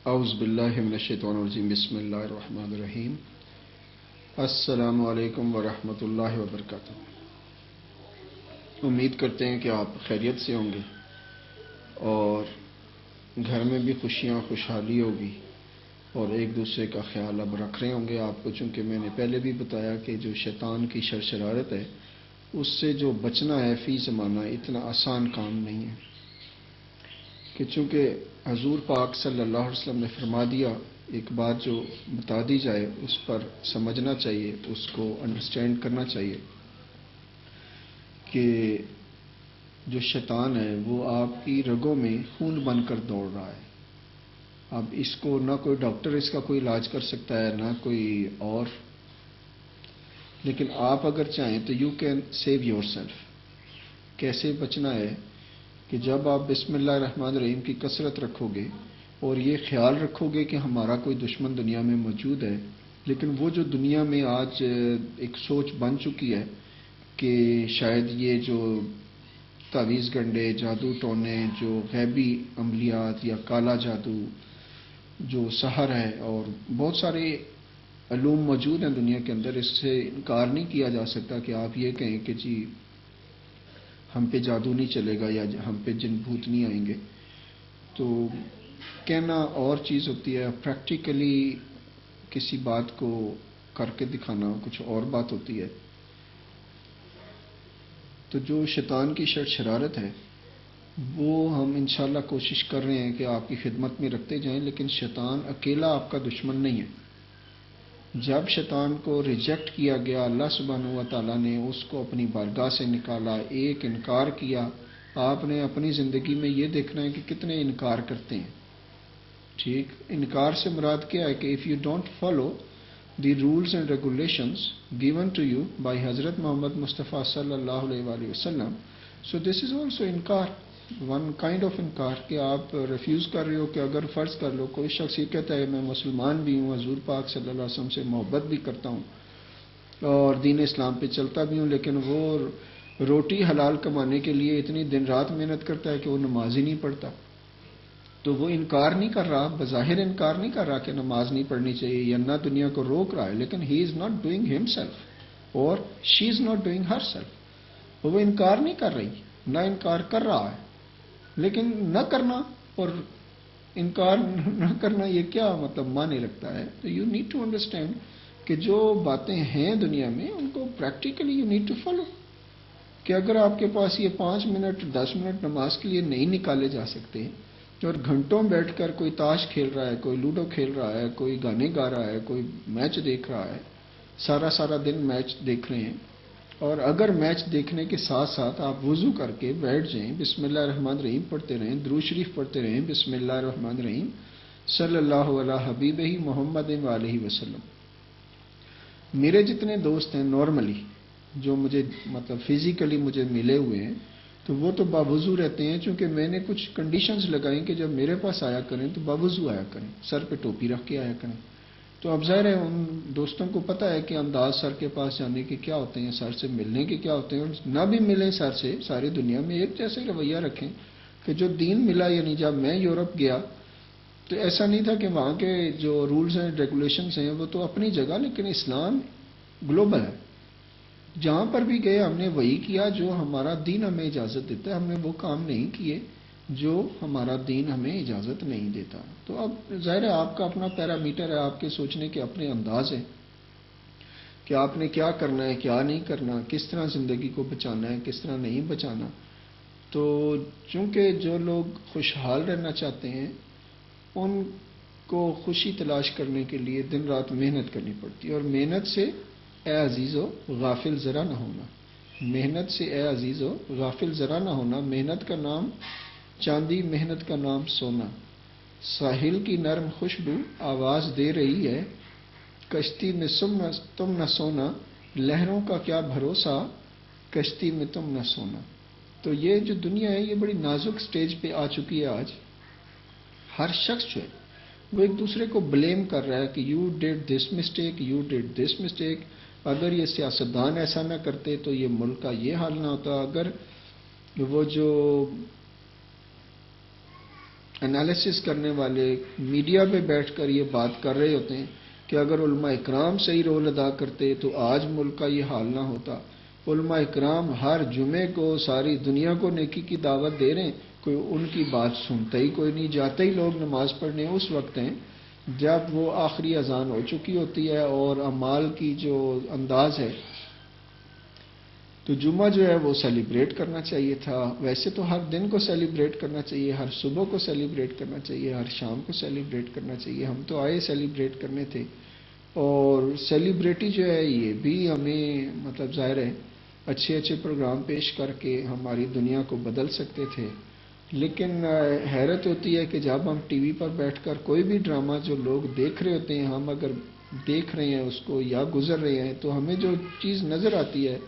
اعوذ باللہ من الشیطان الرجیم بسم اللہ الرحمن الرحیم السلام علیکم ورحمۃ اللہ وبرکاتہ۔ امید کرتے ہیں کہ آپ خیریت سے ہوں گے اور گھر میں بھی خوشیاں خوشحالی ہوگی اور ایک دوسرے کا خیال اب رکھ رہے ہوں گے آپ کو، چونکہ میں نے پہلے بھی بتایا کہ جو شیطان کی شرارت ہے اس سے جو بچنا ہے فی زمانہ اتنا آسان کام نہیں ہے، کہ چونکہ حضور پاک صلی اللہ علیہ وسلم نے فرما دیا، ایک بات جو بتا دی جائے اس پر سمجھنا چاہیے، اس کو انڈرسٹینڈ کرنا چاہیے کہ جو شیطان ہے وہ آپ کی رگوں میں خون بن کر دوڑ رہا ہے۔ اب اس کو نہ کوئی ڈاکٹر اس کا کوئی علاج کر سکتا ہے نہ کوئی اور، لیکن آپ اگر چاہیں تو you can save your self. کیسے بچنا ہے کہ جب آپ بسم اللہ الرحمن الرحیم کی کثرت رکھو گے اور یہ خیال رکھو گے کہ ہمارا کوئی دشمن دنیا میں موجود ہے، لیکن وہ جو دنیا میں آج ایک سوچ بن چکی ہے کہ شاید یہ جو تعویذ گنڈے، جادو ٹونے، جو غیبی عملیات یا کالا جادو، جو سحر ہے اور بہت سارے علوم موجود ہیں دنیا کے اندر، اس سے انکار نہیں کیا جا سکتا کہ آپ یہ کہیں کہ جی ہم پہ جادو نہیں چلے گا یا ہم پہ جن بھوت نہیں آئیں گے۔ تو کہنا اور چیز ہوتی ہے، پریکٹیکلی کسی بات کو کر کے دکھانا کچھ اور بات ہوتی ہے۔ تو جو شیطان کی شرارت ہے وہ ہم انشاءاللہ کوشش کر رہے ہیں کہ آپ کی خدمت میں رکھتے جائیں، لیکن شیطان اکیلا آپ کا دشمن نہیں ہے۔ جب شیطان کو ریجیکٹ کیا گیا، اللہ سبحانہ و تعالیٰ نے اس کو اپنی بارگاہ سے نکالا، ایک انکار کیا۔ آپ نے اپنی زندگی میں یہ دیکھنا ہے کہ کتنے انکار کرتے ہیں۔ ٹھیک، انکار سے مراد کیا ہے کہ if you don't follow the rules and regulations given to you by حضرت محمد مصطفیٰ صلی اللہ علیہ وآلہ وسلم، سو دس از آلسو انکار، ون کائنڈ آف انکار، کہ آپ ریفیوز کر رہے ہو کہ اگر فرض کر لو کوئی شخص یہ کہتا ہے میں مسلمان بھی ہوں، حضور پاک صلی اللہ علیہ وسلم سے محبت بھی کرتا ہوں اور دین اسلام پہ چلتا بھی ہوں، لیکن وہ روٹی حلال کمانے کے لیے اتنی دن رات محنت کرتا ہے کہ وہ نماز ہی نہیں پڑھتا، تو وہ انکار نہیں کر رہا، بظاہر انکار نہیں کر رہا کہ نماز نہیں پڑھنی چاہیے یا نہ دنیا کو روک رہا ہے، لیکن he is not doing himself اور she is not doing herself. وہ انکار نہیں کر رہی، نہ انکار کر رہا ہے، لیکن نہ کرنا اور انکار نہ کرنا یہ کیا مطلب معنی رکھتا ہے؟ تو یو نیڈ ٹو انڈرسٹینڈ کہ جو باتیں ہیں دنیا میں ان کو practically you need to follow, کہ اگر آپ کے پاس یہ 5 منٹ 10 منٹ نماز کے لیے نہیں نکالے جا سکتے اور گھنٹوں بیٹھ کر کوئی تاش کھیل رہا ہے، کوئی لوڈو کھیل رہا ہے، کوئی گانے گا رہا ہے، کوئی میچ دیکھ رہا ہے، سارا دن میچ دیکھ رہے ہیں، اور اگر میچ دیکھنے کے ساتھ ساتھ آپ وضو کر کے بیٹھ جائیں، بسم اللہ الرحمن الرحیم پڑھتے رہیں، درود شریف پڑھتے رہیں، بسم اللہ الرحمن الرحیم صلی اللہ علیہ حبیبہ محمد وآلہ وسلم۔ میرے جتنے دوست ہیں نارملی جو مجھے مطلب فزیکلی مجھے ملے ہوئے ہیں، تو وہ تو باوضو رہتے ہیں، چونکہ میں نے کچھ کنڈیشنز لگائیں کہ جب میرے پاس آیا کریں تو باوضو آیا کریں، سر پہ ٹوپی رکھ کے آیا کریں۔ تو اب ظاہر ہے ان دوستوں کو پتہ ہے کہ انداز سر کے پاس جانے کے کیا ہوتے ہیں، سر سے ملنے کے کیا ہوتے ہیں، اور نہ بھی ملیں سر سے، ساری دنیا میں ایک جیسے رویہ رکھیں کہ جو دین ملا، یعنی جب میں یورپ گیا تو ایسا نہیں تھا کہ وہاں کے جو رولز اینڈ ریگولیشنز ہیں وہ تو اپنی جگہ، لیکن اسلام گلوبل ہے، جہاں پر بھی گئے ہم نے وہی کیا جو ہمارا دین ہمیں اجازت دیتا ہے، ہم نے وہ کام نہیں کیے جو ہمارا دین ہمیں اجازت نہیں دیتا۔ تو اب ظاہر ہے آپ کا اپنا پیرامیٹر ہے، آپ کے سوچنے کے اپنے انداز ہیں کہ آپ نے کیا کرنا ہے، کیا نہیں کرنا، کس طرح زندگی کو بچانا ہے، کس طرح نہیں بچانا۔ تو چونکہ جو لوگ خوشحال رہنا چاہتے ہیں ان کو خوشی تلاش کرنے کے لیے دن رات محنت کرنی پڑتی ہے، اور محنت سے اے عزیزو غافل ذرا نہ ہونا، محنت سے اے عزیزو غافل ذرا نہ ہونا۔ محنت کا نام چاندی، محنت کا نام سونا، ساحل کی نرم خوشبو آواز دے رہی ہے، کشتی میں تم نہ سونا، لہروں کا کیا بھروسہ، کشتی میں تم نہ سونا۔ تو یہ جو دنیا ہے یہ بڑی نازک سٹیج پہ آ چکی ہے آج۔ ہر شخص جو ہے وہ ایک دوسرے کو بلیم کر رہا ہے کہ you did this mistake, you did this mistake, اگر یہ سیاستدان ایسا نہ کرتے تو یہ ملک کا یہ حال نہ ہوتا، اگر وہ جو انالیسس کرنے والے میڈیا پہ بیٹھ کر یہ بات کر رہے ہوتے ہیں کہ اگر علماء اکرام صحیح رول ادا کرتے تو آج ملک کا یہ حال نہ ہوتا. علماء اکرام ہر جمعے کو ساری دنیا کو نیکی کی دعوت دے رہے ہیں, کوئی ان کی بات سنتا ہی کوئی نہیں. جاتے ہی لوگ نماز پڑھنے اس وقت ہیں جب وہ آخری اذان ہو چکی ہوتی ہے اور اعمال کی جو انداز ہے. تو جمعہ جو ہے وہ سیلیبریٹ کرنا چاہیے تھا. ویسے تو ہر دن کو سیلیبریٹ کرنا چاہیے, ہر صبح کو سیلیبریٹ کرنا چاہیے, ہر شام کو سیلیبریٹ کرنا چاہیے. ہم تو آئے سیلیبریٹ کرنے تھے, اور سیلیبریٹی جو ہے یہ بھی ہمیں مطلب ظاہر ہے اچھے اچھے پروگرام پیش کر کے ہماری دنیا کو بدل سکتے تھے. لیکن حیرت ہوتی ہے کہ جب ہم ٹی وی پر بیٹھ کر کوئی بھی ڈرامہ جو لوگ دیکھ رہے ہوتے ہیں, ہم اگر دیکھ رہے ہیں اس کو یا گزر رہے ہیں, تو ہمیں جو چیز نظر آتی ہے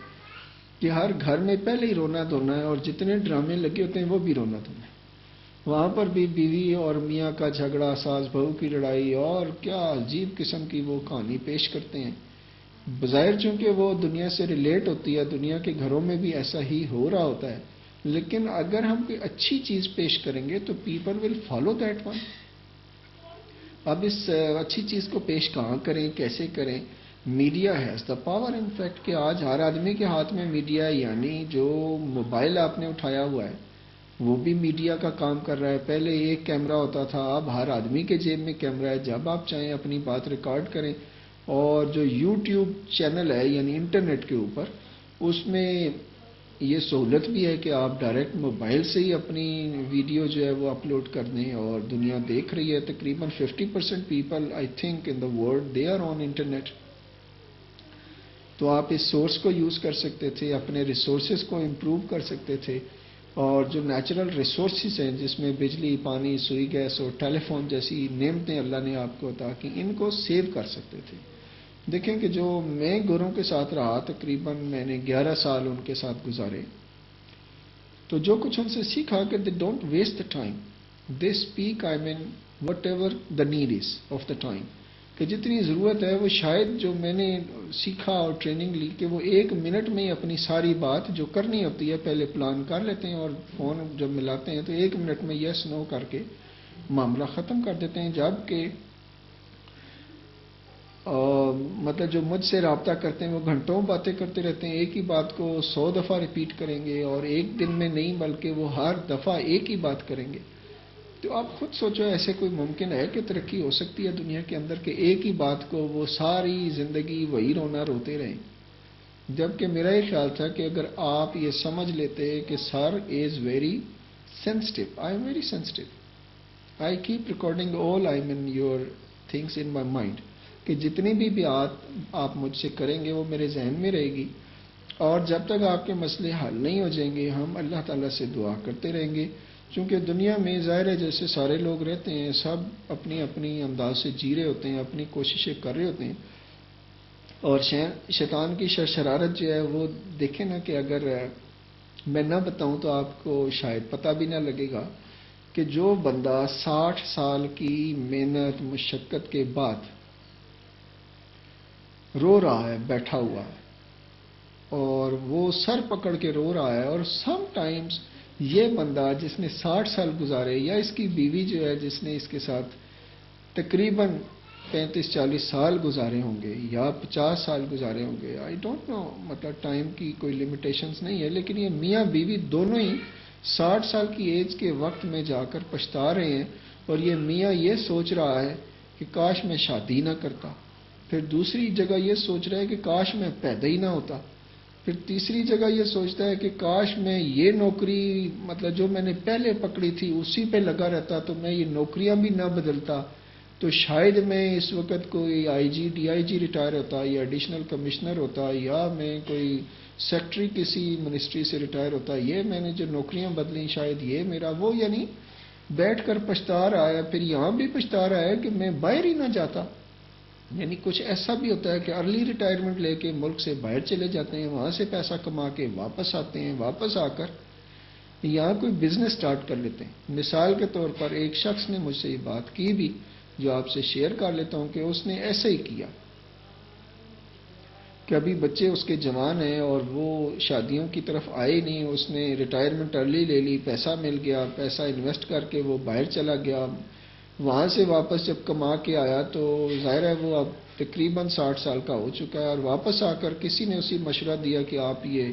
کہ ہر گھر میں پہلے ہی رونا دھونا ہے, اور جتنے ڈرامے لگے ہوتے ہیں وہ بھی رونا دھونا ہے. وہاں پر بھی بیوی اور میاں کا جھگڑا, ساس بہو کی لڑائی, اور کیا عجیب قسم کی وہ کہانی پیش کرتے ہیں. بظاہر چونکہ وہ دنیا سے ریلیٹ ہوتی ہے, دنیا کے گھروں میں بھی ایسا ہی ہو رہا ہوتا ہے, لیکن اگر ہم کوئی اچھی چیز پیش کریں گے تو people will follow that one. اب اس اچھی چیز کو پیش کہاں کریں, کیسے کریں؟ Media has the power. In fact کہ آج ہر آدمی کے ہاتھ میں میڈیا, یعنی جو موبائل آپ نے اٹھایا ہوا ہے وہ بھی میڈیا کا کام کر رہا ہے. پہلے ایک کیمرہ ہوتا تھا, اب ہر آدمی کے جیب میں کیمرہ ہے. جب آپ چاہیں اپنی بات ریکارڈ کریں. اور جو یوٹیوب چینل ہے یعنی انٹرنیٹ کے اوپر, اس میں یہ سہولت بھی ہے کہ آپ ڈائریکٹ موبائل سے ہی اپنی ویڈیو جو ہے وہ اپلوڈ کر دیں, اور دنیا دیکھ رہی ہے. تقریباً 50% people I think in the world they are on internet. تو آپ اس سورس کو یوز کر سکتے تھے, اپنے ریسورسز کو امپروو کر سکتے تھے, اور جو نیچرل ریسورسز ہیں جس میں بجلی, پانی, سوئی گیس اور ٹیلی فون جیسی نعمتیں اللہ نے آپ کو عطا کی, ان کو سیو کر سکتے تھے. دیکھیں کہ جو میں گوروں کے ساتھ رہا, تقریباً میں نے 11 سال ان کے ساتھ گزارے, تو جو کچھ ان سے سیکھا کہ they don't waste the time, they speak I mean whatever the need is of the time. کہ جتنی ضرورت ہے وہ شاید جو میں نے سیکھا اور ٹریننگ لی کہ وہ 1 منٹ میں اپنی ساری بات جو کرنی ہوتی ہے پہلے پلان کر لیتے ہیں, اور فون جب ملاتے ہیں تو 1 منٹ میں یس نو کر کے معاملہ ختم کر دیتے ہیں. جبکہ مطلب جو مجھ سے رابطہ کرتے ہیں وہ گھنٹوں باتیں کرتے رہتے ہیں, ایک ہی بات کو 100 دفعہ ریپیٹ کریں گے, اور ایک دن میں نہیں بلکہ وہ ہر دفعہ ایک ہی بات کریں گے. تو آپ خود سوچو ایسے کوئی ممکن ہے کہ ترقی ہو سکتی ہے دنیا کے اندر کہ ایک ہی بات کو وہ ساری زندگی وہی رونا روتے رہیں؟ جبکہ میرا یہ خیال تھا کہ اگر آپ یہ سمجھ لیتے کہ sir is very sensitive, I am very sensitive, I keep recording all I mean your things in my mind, کہ جتنی بھی بات آپ مجھ سے کریں گے وہ میرے ذہن میں رہے گی, اور جب تک آپ کے مسئلے حل نہیں ہو جائیں گے ہم اللہ تعالیٰ سے دعا کرتے رہیں گے. چونکہ دنیا میں ظاہر ہے جیسے سارے لوگ رہتے ہیں, سب اپنی اپنی انداز سے جی رہے ہوتے ہیں, اپنی کوششیں کر رہے ہوتے ہیں, اور شیطان کی شرارت جو ہے وہ دیکھیں نا کہ اگر میں نہ بتاؤں تو آپ کو شاید پتہ بھی نہ لگے گا کہ جو بندہ 60 سال کی محنت مشقت کے بعد رو رہا ہے بیٹھا ہوا ہے, اور وہ سر پکڑ کے رو رہا ہے, اور سم ٹائمز یہ بندہ جس نے 60 سال گزارے, یا اس کی بیوی جو ہے جس نے اس کے ساتھ تقریباً 35-40 سال گزارے ہوں گے یا 50 سال گزارے ہوں گے, آئی ڈونٹ نو, مطلب ٹائم کی کوئی لمیٹیشنز نہیں ہے, لیکن یہ میاں بیوی دونوں ہی 60 سال کی ایج کے وقت میں جا کر پچھتا رہے ہیں, اور یہ میاں یہ سوچ رہا ہے کہ کاش میں شادی نہ کرتا, پھر دوسری جگہ یہ سوچ رہا ہے کہ کاش میں پیدا ہی نہ ہوتا, پھر تیسری جگہ یہ سوچتا ہے کہ کاش میں یہ نوکری مطلب جو میں نے پہلے پکڑی تھی اسی پہ لگا رہتا, تو میں یہ نوکریاں بھی نہ بدلتا, تو شاید میں اس وقت کوئی آئی G D I G retire ہوتا, یا ایڈیشنل کمشنر ہوتا, یا میں کوئی سیکٹری کسی منسٹری سے ریٹائر ہوتا. یہ میں نے جو نوکریاں بدلیں شاید یہ میرا وہ, یعنی بیٹھ کر پچھتا رہا ہے. پھر یہاں بھی پچھتا رہا ہے کہ میں باہر ہی نہ جاتا. یعنی کچھ ایسا بھی ہوتا ہے کہ ارلی ریٹائرمنٹ لے کے ملک سے باہر چلے جاتے ہیں, وہاں سے پیسہ کما کے واپس آتے ہیں, واپس آ کر یہاں کوئی بزنس سٹارٹ کر لیتے ہیں. مثال کے طور پر ایک شخص نے مجھ سے یہ بات کی بھی جو آپ سے شیئر کر لیتا ہوں کہ اس نے ایسے ہی کیا. کہ ابھی بچے اس کے جوان ہیں اور وہ شادیوں کی طرف آئے نہیں، اس نے ریٹائرمنٹ ارلی لے لی، پیسہ مل گیا، پیسہ انویسٹ کر کے وہ باہر چلا گیا، وہاں سے واپس جب کما کے آیا تو ظاہر ہے وہ اب تقریباً 60 سال کا ہو چکا ہے، اور واپس آ کر کسی نے اسے مشورہ دیا کہ آپ یہ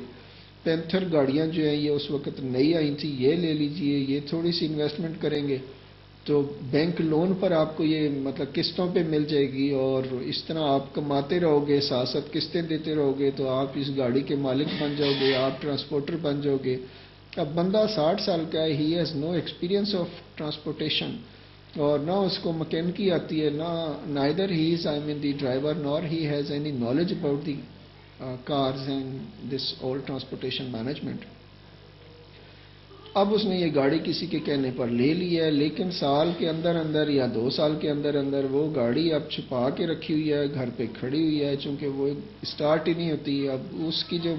پینتھر گاڑیاں جو ہیں یہ اس وقت نئی آئی تھیں، یہ لے لیجئے، یہ تھوڑی سی انویسٹمنٹ کریں گے تو بینک لون پر آپ کو یہ مطلب قسطوں پہ مل جائے گی، اور اس طرح آپ کماتے رہو گے، ساتھ ساتھ قسطیں دیتے رہو گے تو آپ اس گاڑی کے مالک بن جاؤ گے، آپ ٹرانسپورٹر بن جاؤ گے۔ اب بندہ 60 سال کا ہے، he has no experience of transportation, اور نہ اس کو مکینکی آتی ہے، نہ neither he is I mean the driver nor he has any knowledge about the cars and this all transportation management. اب اس نے یہ گاڑی کسی کے کہنے پر لے لی ہے، لیکن سال کے اندر اندر یا 2 سال کے اندر اندر وہ گاڑی اب چھپا کے رکھی ہوئی ہے، گھر پہ کھڑی ہوئی ہے، چونکہ وہ اسٹارٹ ہی نہیں ہوتی۔ اب اس کی جو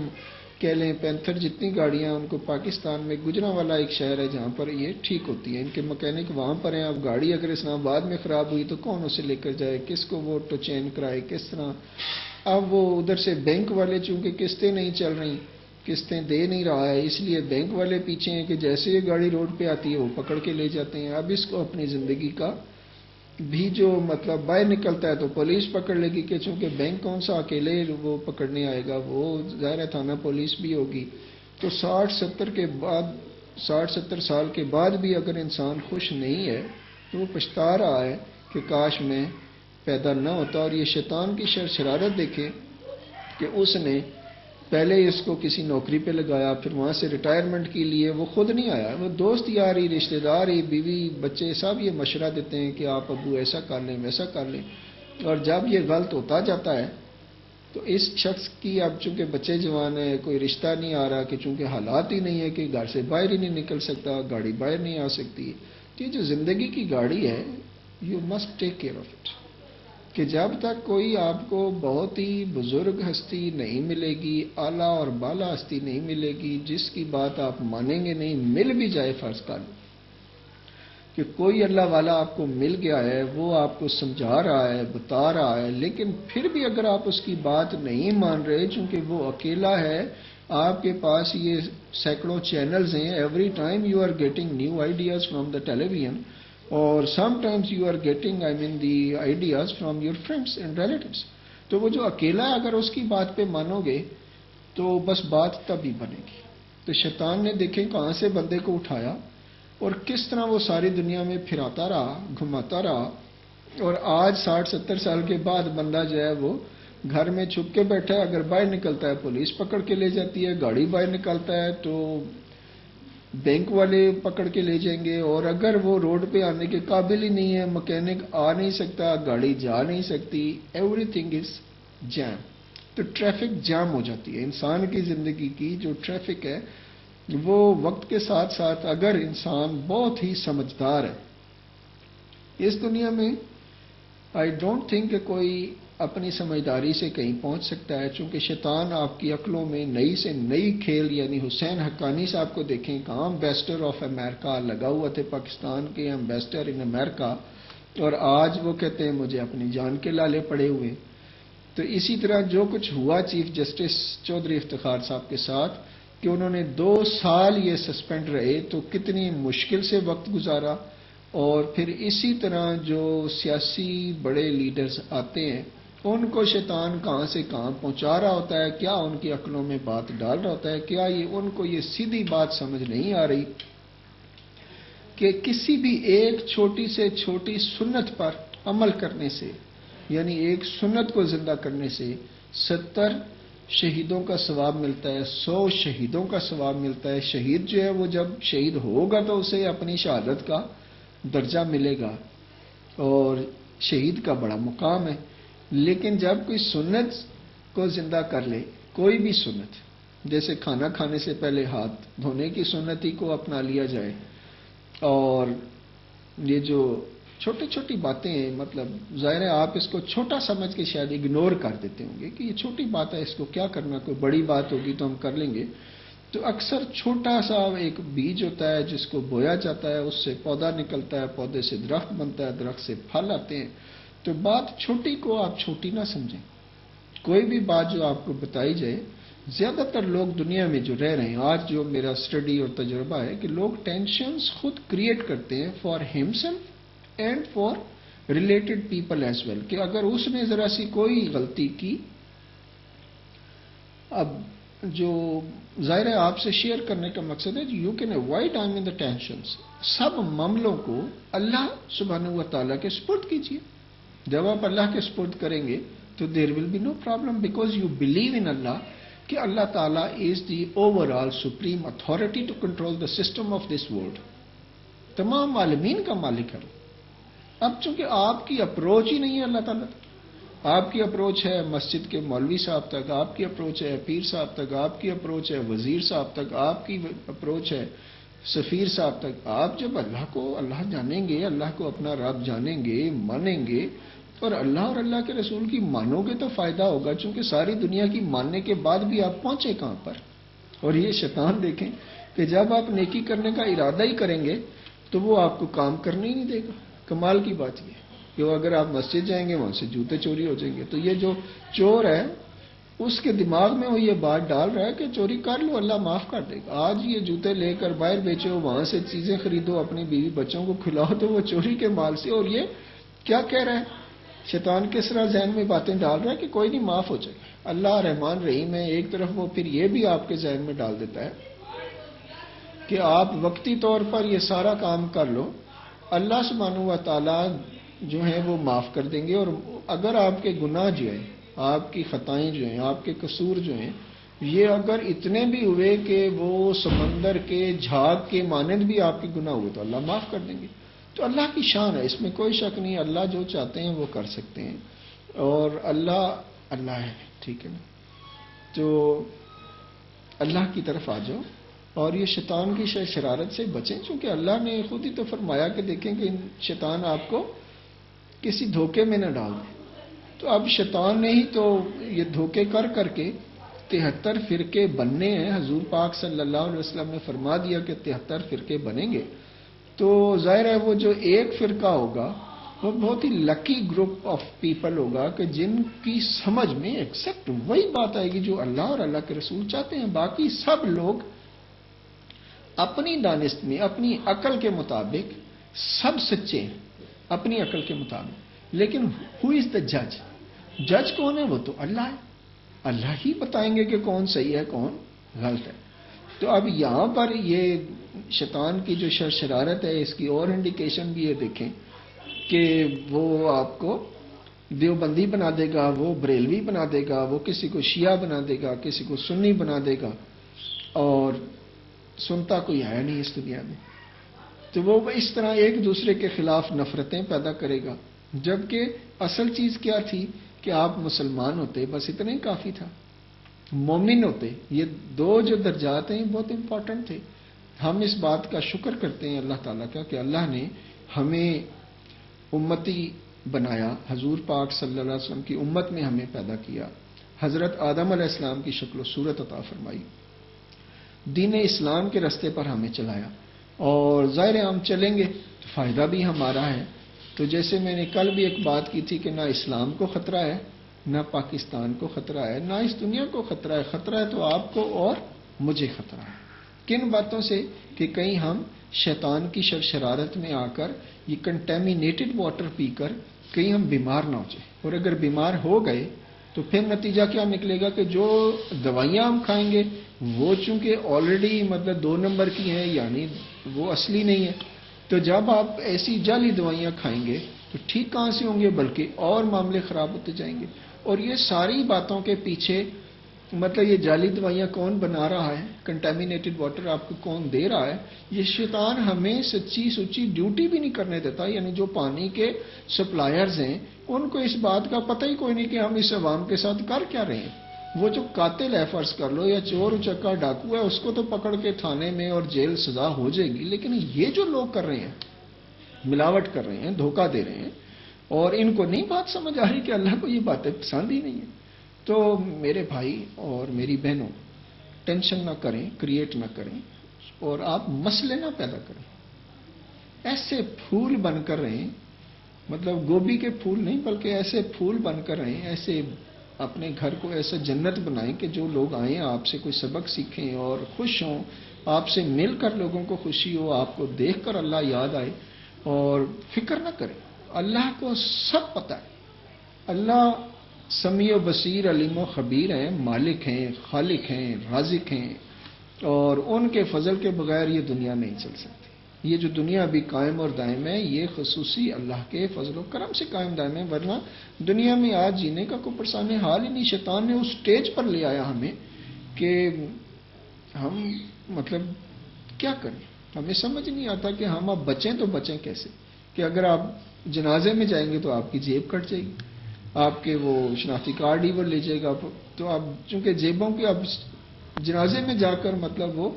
کہہ لیں پینتھر جتنی گاڑیاں ان کو پاکستان میں گجرانوالا ایک شہر ہے جہاں پر یہ ٹھیک ہوتی ہے، ان کے مکینک وہاں پر ہیں۔ اب گاڑی اگر اسلام آباد میں خراب ہوئی تو کون اسے لے کر جائے، کس کو وہ ٹو چین کرائے، کس طرح۔ اب وہ ادھر سے بینک والے چونکہ قسطیں نہیں چل رہی، قسطیں دے نہیں رہا ہے، اس لیے بینک والے پیچھے ہیں کہ جیسے یہ گاڑی روڈ پہ آتی ہے وہ پکڑ کے لے جاتے ہیں۔ اب اس کو اپنی زندگی کا بھی جو مطلب باہر نکلتا ہے تو پولیس پکڑ لے گی، کہ چونکہ بینک کون سا اکیلے وہ پکڑنے آئے گا، وہ ظاہر ہے تھانہ پولیس بھی ہوگی۔ تو 60 70 سال کے بعد بھی اگر انسان خوش نہیں ہے تو وہ پچھتا رہا ہے کہ کاش میں پیدا نہ ہوتا۔ اور یہ شیطان کی شرارت دیکھیں کہ اس نے پہلے اس کو کسی نوکری پہ لگایا، پھر وہاں سے ریٹائرمنٹ کے لیے وہ خود نہیں آیا، وہ دوست یار ہی، رشتہ دار ہی، بیوی بچے سب یہ مشورہ دیتے ہیں کہ آپ ابو ایسا کر لیں ویسا کر لیں، اور جب یہ غلط ہوتا جاتا ہے تو اس شخص کی اب چونکہ بچے جوان ہیں، کوئی رشتہ نہیں آ رہا، کہ چونکہ حالات ہی نہیں ہے کہ گھر سے باہر ہی نہیں نکل سکتا، گاڑی باہر نہیں آ سکتی، یہ جو زندگی کی گاڑی ہے you must take care of it, کہ جب تک کوئی آپ کو بہت ہی بزرگ ہستی نہیں ملے گی، اعلیٰ اور بالا ہستی نہیں ملے گی، جس کی بات آپ مانیں گے نہیں، مل بھی جائے فرض کر لیں کہ کوئی اللہ والا آپ کو مل گیا ہے، وہ آپ کو سمجھا رہا ہے، بتا رہا ہے، لیکن پھر بھی اگر آپ اس کی بات نہیں مان رہے چونکہ وہ اکیلا ہے، آپ کے پاس یہ سینکڑوں چینلز ہیں، every time you are getting new ideas from the television, اور sometimes you are getting I mean the ideas from your friends and relatives. تو وہ جو اکیلا ہے اگر اس کی بات پہ مانو گے تو بس بات تب ہی بنے گی۔ تو شیطان نے دیکھیں کہاں سے بندے کو اٹھایا اور کس طرح وہ ساری دنیا میں پھراتا رہا، گھماتا رہا، اور آج 60 70 سال کے بعد بندہ جو ہے وہ گھر میں چھپ کے بیٹھا ہے، اگر باہر نکلتا ہے پولیس پکڑ کے لے جاتی ہے، گاڑی باہر نکالتا ہے تو بینک والے پکڑ کے لے جائیں گے، اور اگر وہ روڈ پہ آنے کے قابل ہی نہیں ہے، مکینک آ نہیں سکتا، گاڑی جا نہیں سکتی، ایوری تھنگ از جام۔ تو ٹریفک جام ہو جاتی ہے انسان کی زندگی کی، جو ٹریفک ہے وہ وقت کے ساتھ ساتھ اگر انسان بہت ہی سمجھدار ہے اس دنیا میں، آئی ڈونٹ تھنک کہ کوئی اپنی سمجھداری سے کہیں پہنچ سکتا ہے، چونکہ شیطان آپ کی عقلوں میں نئی سے نئی کھیل، یعنی حسین حقانی صاحب کو دیکھیں کہاں ایمبیسڈر آف امریکہ لگا ہوا تھے، پاکستان کے ایمبیسڈر ان امریکہ، اور آج وہ کہتے ہیں مجھے اپنی جان کے لالے پڑے ہوئے۔ تو اسی طرح جو کچھ ہوا چیف جسٹس چودھری افتخار صاحب کے ساتھ کہ انہوں نے 2 سال یہ سسپینڈ رہے، تو کتنی مشکل سے وقت گزارا، اور پھر اسی طرح جو سیاسی بڑے لیڈرز آتے ہیں ان کو شیطان کہاں سے کہاں پہنچا رہا ہوتا ہے، کیا ان کی عقلوں میں بات ڈال رہا ہوتا ہے، کیا یہ ان کو یہ سیدھی بات سمجھ نہیں آ رہی کہ کسی بھی ایک چھوٹی سے چھوٹی سنت پر عمل کرنے سے، یعنی ایک سنت کو زندہ کرنے سے 70 شہیدوں کا ثواب ملتا ہے، 100 شہیدوں کا ثواب ملتا ہے۔ شہید جو ہے وہ جب شہید ہوگا تو اسے اپنی شہادت کا درجہ ملے گا اور شہید کا بڑا مقام ہے، لیکن جب کوئی سنت کو زندہ کر لے، کوئی بھی سنت، جیسے کھانا کھانے سے پہلے ہاتھ دھونے کی سنت ہی کو اپنا لیا جائے، اور یہ جو چھوٹی چھوٹی باتیں ہیں، مطلب ظاہر ہے آپ اس کو چھوٹا سمجھ کے شاید اگنور کر دیتے ہوں گے کہ یہ چھوٹی بات ہے، اس کو کیا کرنا، کوئی بڑی بات ہوگی تو ہم کر لیں گے۔ تو اکثر چھوٹا سا ایک بیج ہوتا ہے جس کو بویا جاتا ہے، اس سے پودا نکلتا ہے، پودے سے درخت بنتا ہے، درخت سے پھل آتے ہیں۔ تو بات چھوٹی کو آپ چھوٹی نہ سمجھیں، کوئی بھی بات جو آپ کو بتائی جائے، زیادہ تر لوگ دنیا میں جو رہ رہے ہیں آج، جو میرا اسٹڈی اور تجربہ ہے کہ لوگ ٹینشنز خود کریٹ کرتے ہیں for himself and for related people as well, کہ اگر اس نے ذرا سی کوئی غلطی کی، اب جو ظاہر ہے آپ سے شیئر کرنے کا مقصد ہے you can avoid I mean the tensions, سب معاملوں کو اللہ سبحانہ و تعالیٰ کے سپرد کیجیے. جب آپ اللہ کے سپرد کریں گے تو there will be no problem, because you believe in Allah کہ اللہ تعالیٰ is the overall supreme authority to control the system of this world, تمام عالمین کا مالک ہے. اب چونکہ آپ کی اپروچ ہی نہیں ہے اللہ تعالیٰ، آپ کی اپروچ ہے مسجد کے مولوی صاحب تک، آپ کی اپروچ ہے پیر صاحب تک، آپ کی اپروچ ہے وزیر صاحب تک، آپ کی اپروچ ہے سفیر صاحب تک. آپ جب اللہ کو اللہ جانیں گے، اللہ کو اپنا رب جانیں گے، مانیں گے، اور اللہ کے رسول کی مانو گے تو فائدہ ہوگا، چونکہ ساری دنیا کی ماننے کے بعد بھی آپ پہنچے کہاں پر. اور یہ شیطان دیکھیں کہ جب آپ نیکی کرنے کا ارادہ ہی کریں گے تو وہ آپ کو کام کرنے ہی نہیں دے گا. کمال کی بات یہ کہ اگر آپ مسجد جائیں گے وہاں سے جوتے چوری ہو جائیں گے. تو یہ جو چور ہے اس کے دماغ میں وہ یہ بات ڈال رہا ہے کہ چوری کر لو اللہ معاف کر دے گا. آج یہ جوتے لے کر باہر بیچو، وہاں سے چیزیں خریدو، اپنی بیوی بچوں کو کھلاؤ، تو وہ چوری کے مال سے. اور یہ کیا کہہ رہا ہے شیطان، کس طرح ذہن میں باتیں ڈال رہا ہے کہ کوئی نہیں معاف ہو جائے گا، اللہ رحمان رحیم ہے. ایک طرف وہ پھر یہ بھی آپ کے ذہن میں ڈال دیتا ہے کہ آپ وقتی طور پر یہ سارا کام کر لو، اللہ سبحانہ و تعالیٰ جو ہیں وہ معاف کر دیں گے. اور اگر آپ کے گناہ جو ہیں، آپ کی خطائیں جو ہیں، آپ کے قصور جو ہیں، یہ اگر اتنے بھی ہوئے کہ وہ سمندر کے جھاگ کے مانند بھی آپ کے گناہ ہوئے تو اللہ معاف کر دیں گے. تو اللہ کی شان ہے، اس میں کوئی شک نہیں. اللہ جو چاہتے ہیں وہ کر سکتے ہیں، اور اللہ ہے. ٹھیک ہے نا؟ تو اللہ کی طرف آ جاؤ اور یہ شیطان کی شرارت سے بچیں، چونکہ اللہ نے خود ہی تو فرمایا کہ دیکھیں کہ شیطان آپ کو کسی دھوکے میں نہ ڈال دے. تو اب شیطان نے ہی تو یہ دھوکے کر کر کے 73 فرقے بننے ہیں. حضور پاک صلی اللہ علیہ وسلم نے فرما دیا کہ 73 فرقے بنیں گے. تو ظاہر ہے وہ جو ایک فرقہ ہوگا وہ بہت ہی لکی گروپ آف پیپل ہوگا کہ جن کی سمجھ میں ایکسیپٹ وہی بات آئے گی جو اللہ اور اللہ کے رسول چاہتے ہیں. باقی سب لوگ اپنی دانست میں، اپنی عقل کے مطابق سب سچے ہیں، اپنی عقل کے مطابق. لیکن ہو از دا جج؟ جج کون ہے؟ وہ تو اللہ ہے. اللہ ہی بتائیں گے کہ کون صحیح ہے کون غلط ہے. تو اب یہاں پر یہ شیطان کی جو شرارت ہے، اس کی اور انڈیکیشن بھی یہ دیکھیں کہ وہ آپ کو دیوبندی بنا دے گا، وہ بریلوی بنا دے گا، وہ کسی کو شیعہ بنا دے گا، کسی کو سنی بنا دے گا، اور سنتا کوئی ہے نہیں اس دنیا میں. تو وہ اس طرح ایک دوسرے کے خلاف نفرتیں پیدا کرے گا. جبکہ اصل چیز کیا تھی کہ آپ مسلمان ہوتے، بس اتنا ہی کافی تھا. مومن ہوتے. یہ دو جو درجات ہیں بہت امپورٹنٹ تھے. ہم اس بات کا شکر کرتے ہیں اللہ تعالیٰ کا کہ اللہ نے ہمیں امتی بنایا، حضور پاک صلی اللہ علیہ وسلم کی امت میں ہمیں پیدا کیا، حضرت آدم علیہ السلام کی شکل و صورت عطا فرمائی، دین اسلام کے راستے پر ہمیں چلایا. اور ظاہر ہم چلیں گے تو فائدہ بھی ہمارا ہے. تو جیسے میں نے کل بھی ایک بات کی تھی کہ نہ اسلام کو خطرہ ہے، نہ پاکستان کو خطرہ ہے، نہ اس دنیا کو خطرہ ہے. خطرہ ہے تو آپ کو اور مجھے خطرہ ہے. کن باتوں سے؟ کہ کہیں ہم شیطان کی شرارت میں آ کر یہ کنٹیمینیٹڈ واٹر پی کر کہیں ہم بیمار نہ ہو جائیں. اور اگر بیمار ہو گئے تو پھر نتیجہ کیا نکلے گا کہ جو دوائیاں ہم کھائیں گے وہ چونکہ آلریڈی مطلب 2 نمبر کی ہیں، یعنی وہ اصلی نہیں ہے. تو جب آپ ایسی جعلی دوائیاں کھائیں گے تو ٹھیک کہاں سے ہوں گے، بلکہ اور معاملے خراب ہوتے جائیں گے. اور یہ ساری باتوں کے پیچھے مطلب یہ جعلی دوائیاں کون بنا رہا ہے، کنٹیمینیٹڈ واٹر آپ کو کون دے رہا ہے؟ یہ شیطان ہمیں سچی سچی ڈیوٹی بھی نہیں کرنے دیتا. یعنی جو پانی کے سپلائرز ہیں ان کو اس بات کا پتہ ہی کوئی نہیں کہ ہم اس عوام کے ساتھ کر کیا رہے ہیں. وہ جو قاتل ہے فرض کر لو، یا چور اچکا ڈاکو ہے، اس کو تو پکڑ کے تھانے میں اور جیل سزا ہو جائے گی. لیکن یہ جو لوگ کر رہے ہیں، ملاوٹ کر رہے ہیں، دھوکہ دے رہے ہیں، اور ان کو نہیں بات سمجھ آ رہی کہ اللہ کو یہ باتیں پسند ہی نہیں ہیں. تو میرے بھائی اور میری بہنوں، ٹینشن نہ کریں، کریٹ نہ کریں، اور آپ مسئلے نہ پیدا کریں. ایسے پھول بن کر رہیں، مطلب گوبھی کے پھول نہیں بلکہ ایسے پھول بن کر رہیں، ایسے اپنے گھر کو ایسا جنت بنائیں کہ جو لوگ آئیں آپ سے کوئی سبق سیکھیں اور خوش ہوں، آپ سے مل کر لوگوں کو خوشی ہو، آپ کو دیکھ کر اللہ یاد آئے اور فکر نہ کریں۔ اللہ کو سب پتہ ہے، اللہ سمیع و بصیر، علیم و خبیر ہیں، مالک ہیں، خالق ہیں، رازق ہیں، اور ان کے فضل کے بغیر یہ دنیا نہیں چل سکتی۔ یہ جو دنیا ابھی قائم اور دائم ہے، یہ خصوصی اللہ کے فضل و کرم سے قائم دائم ہے، ورنہ دنیا میں آج جینے کا کوئی پرسان حال ہی نہیں۔ شیطان نے اس سٹیج پر لے آیا ہمیں کہ ہم مطلب کیا کریں، ہمیں سمجھ نہیں آتا کہ ہم اب بچیں تو بچیں کیسے، کہ اگر آپ جنازے میں جائیں گے تو آپ کی جیب کٹ جائے گی، آپ کے وہ شناختی کارڈ ہی وہ لے جائے گا، تو اب چونکہ جیبوں کے اب جنازے میں جا کر مطلب وہ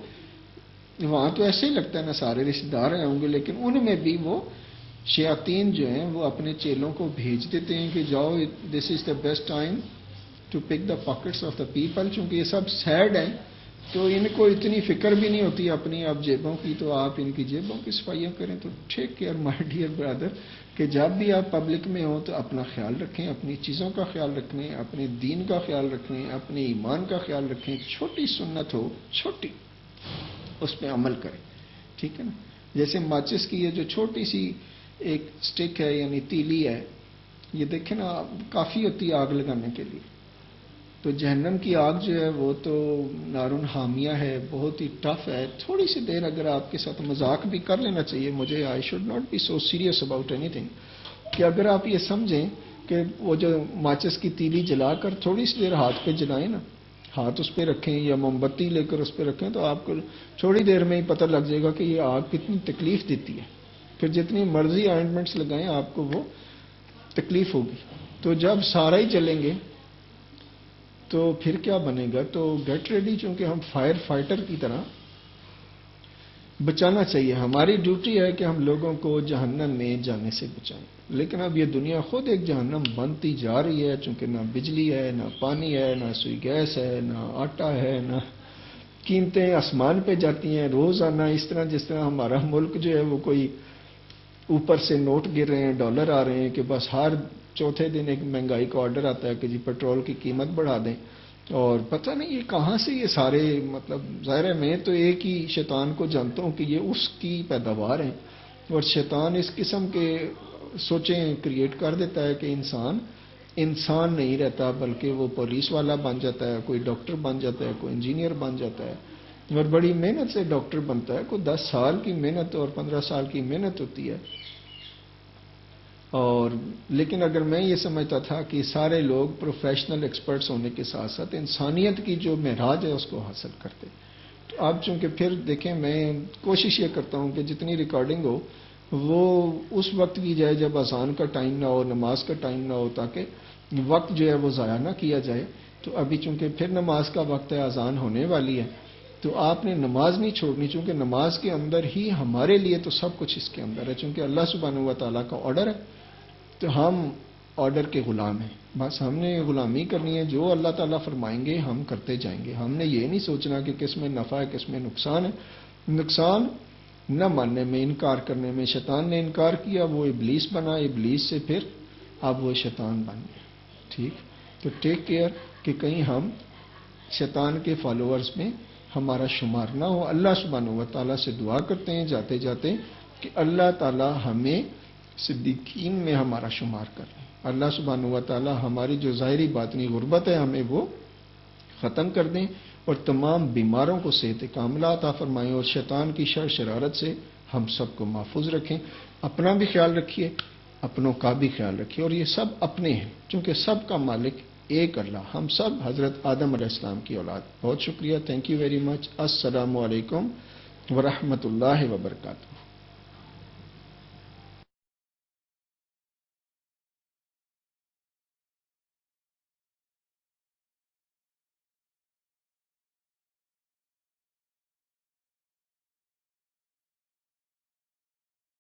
وہاں تو ایسے ہی لگتا ہے نا سارے رشتے دار ہیں ہوں گے، لیکن ان میں بھی وہ شیاطین جو ہیں وہ اپنے چیلوں کو بھیج دیتے ہیں کہ جاؤ this is the best time to pick the pockets of the people. چونکہ یہ سب سیڈ ہیں تو ان کو اتنی فکر بھی نہیں ہوتی اپنی اب جیبوں کی، تو آپ ان کی جیبوں کی صفائیاں کریں۔ تو ٹیک کیئر مائی ڈیئر برادر کہ جب بھی آپ پبلک میں ہوں تو اپنا خیال رکھیں، اپنی چیزوں کا خیال رکھیں، اپنے دین کا خیال رکھیں، اپنے ایمان کا خیال رکھیں۔ چھوٹی سنت ہو، چھوٹی، اس پہ عمل کریں، ٹھیک ہے نا۔ جیسے ماچس کی یہ جو چھوٹی سی ایک سٹک ہے یعنی تیلی ہے، یہ دیکھیں نا کافی ہوتی ہے آگ لگانے کے لیے۔ تو جہنم کی آگ جو ہے وہ تو نارن حامیہ ہے، بہت ہی ٹف ہے۔ تھوڑی سی دیر اگر آپ کے ساتھ مذاق بھی کر لینا چاہیے، مجھے I should not be so serious about anything, کہ اگر آپ یہ سمجھیں کہ وہ جو ماچس کی تیلی جلا کر تھوڑی سی دیر ہاتھ پہ جلائیں نا، ہاتھ اس پہ رکھیں یا موم بتی لے کر اس پہ رکھیں، تو آپ کو تھوڑی دیر میں ہی پتہ لگ جائے گا کہ یہ آگ کتنی تکلیف دیتی ہے۔ پھر جتنی مرضی آئنٹمنٹس لگائیں آپ کو وہ تکلیف ہوگی۔ تو جب سارا ہی جلیں گے تو پھر کیا بنے گا؟ تو گیٹ ریڈی، چونکہ ہم فائر فائٹر کی طرح بچانا چاہیے۔ ہماری ڈیوٹی ہے کہ ہم لوگوں کو جہنم میں جانے سے بچائیں، لیکن اب یہ دنیا خود ایک جہنم بنتی جا رہی ہے، چونکہ نہ بجلی ہے، نہ پانی ہے، نہ سوئی گیس ہے، نہ آٹا ہے، نہ قیمتیں آسمان پہ جاتی ہیں روزانہ، اس طرح جس طرح ہمارا ملک جو ہے وہ کوئی اوپر سے نوٹ گر رہے ہیں، ڈالر آ رہے ہیں کہ بس ہر چوتھے دن ایک مہنگائی کا آرڈر آتا ہے کہ جی پیٹرول کی قیمت بڑھا دیں، اور پتہ نہیں یہ کہاں سے یہ سارے مطلب ظاہر ہے میں تو ایک ہی شیطان کو جانتا ہوں کہ یہ اس کی پیداوار ہیں، اور شیطان اس قسم کے سوچیں کریٹ کر دیتا ہے کہ انسان نہیں رہتا، بلکہ وہ پولیس والا بن جاتا ہے، کوئی ڈاکٹر بن جاتا ہے، کوئی انجینئر بن جاتا ہے، اور بڑی محنت سے ڈاکٹر بنتا ہے، کوئی 10 سال کی محنت اور 15 سال کی محنت ہوتی ہے۔ اور لیکن اگر میں یہ سمجھتا تھا کہ سارے لوگ پروفیشنل ایکسپرٹس ہونے کے ساتھ ساتھ انسانیت کی جو معراج ہے اس کو حاصل کرتے، تو اب چونکہ پھر دیکھیں میں کوشش یہ کرتا ہوں کہ جتنی ریکارڈنگ ہو وہ اس وقت کی جائے جب اذان کا ٹائم نہ ہو، نماز کا ٹائم نہ ہو، تاکہ وقت جو ہے وہ ضائع نہ کیا جائے۔ تو ابھی چونکہ پھر نماز کا وقت ہے، اذان ہونے والی ہے، تو آپ نے نماز نہیں چھوڑنی، چونکہ نماز کے اندر ہی ہمارے لیے تو سب کچھ اس کے اندر ہے، چونکہ اللہ سبحانہ و تعالیٰ کا آرڈر ہے، تو ہم آرڈر کے غلام ہیں، بس ہم نے غلامی کرنی ہے، جو اللہ تعالیٰ فرمائیں گے ہم کرتے جائیں گے۔ ہم نے یہ نہیں سوچنا کہ کس میں نفع ہے کس میں نقصان ہے۔ نقصان نہ ماننے میں، انکار کرنے میں۔ شیطان نے انکار کیا، وہ ابلیس بنا، ابلیس سے پھر اب وہ شیطان بن گیا، ٹھیک۔ تو ٹیک کیئر کہ کہیں ہم شیطان کے فالوورز میں ہمارا شمار نہ ہو۔ اللہ سبحانہ و تعالیٰ سے دعا کرتے ہیں جاتے جاتے کہ اللہ تعالیٰ ہمیں صدیقین میں ہمارا شمار کریں۔ اللہ سبحانہ و تعالیٰ ہماری جو ظاہری باطنی غربت ہے ہمیں وہ ختم کر دیں، اور تمام بیماروں کو صحت کاملہ عطا فرمائیں، اور شیطان کی شر شرارت سے ہم سب کو محفوظ رکھیں۔ اپنا بھی خیال رکھیے، اپنوں کا بھی خیال رکھیے، اور یہ سب اپنے ہیں، چونکہ سب کا مالک ایک اللہ، ہم سب حضرت آدم علیہ السلام کی اولاد۔ بہت شکریہ، تھینک یو ویری مچ۔ السلام علیکم ورحمۃ اللہ وبرکاتہ۔